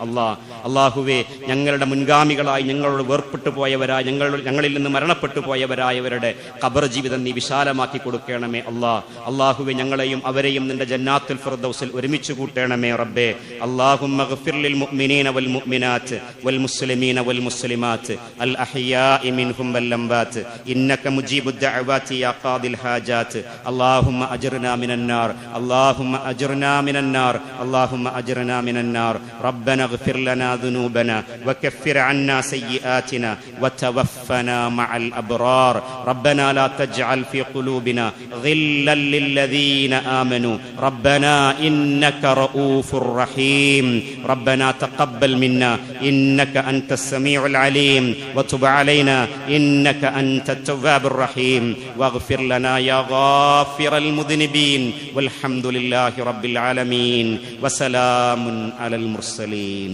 അല്ലാഹുവേ. ഞങ്ങളുടെ മുൻഗാമികളായി ഞങ്ങളോട് വേർപെട്ടു പോയവരായ, ഞങ്ങളിൽ നിന്ന് മരണപ്പെട്ടു പോയവരായവരുടെ ഖബർ ജീവിതം നീ വിശാലമാക്കി കൊടുക്കണമേ അല്ലാഹുവേ. ഞങ്ങളെയും അവരെയും നിന്റെ ജന്നാത്തുൽ ഫിർദൗസിൽ ഒരുമിച്ച് കൂട്ടണമേ റബ്ബേ. അല്ലാഹുമ്മ ഗ്ഫിർ ലിൽ മുഅ്മിനീന വൽ മുഅ്മിനാത്ത് വൽ മുസ്ലിമീന വൽ മുസ്ലിമാത്ത് അൽ അഹ്യാഇ മിൻഹും വൽ അംവാത്ത് ഇന്നക മുജീബുദ് ദഅവാതി യാ ഖാദിൽ ഹാജാത്ത്. അല്ലാഹുമ്മ അജ്ർനാ മിനൻ നാർ, അല്ലാഹുമ്മ അജ്ർനാ മിനൻ നാർ, അല്ലാഹുമ്മ അജ്ർനാ മിനൻ നാർ. റബ്ബന ഗ്ഫിർ ലനാ ദുനൂബനാ വകഫിർ അന്നാ സയ്യിആതിനാ വതവഫനാ മഅൽ അബ്റാർ. റബ്ബന ലാ തജ്അൽ ഫീ ഖുലൂബിനാ ഗില്ലൻ ലില്ലദീന ആമനൂ റബ്ബന ഇന്നക റഊഫുർ റഹീം. റബ്ബന തഖബ്ബൽ മിന്നാ ഇന്നക അൻതസ് സമീഉൽ അലീം വതുബ് അലൈനാ ഇന്നക അൻതത് തവ്വാബുർ റഹീം വഗ്ഫിർ ലനാ യാ ഗാഫിറൽ മുദ്നിബീൻ വൽഹംദുലില്ലാഹി റബ്ബിൽ ആലമീൻ വസലാമുൻ അലൽ മുർസലീൻ.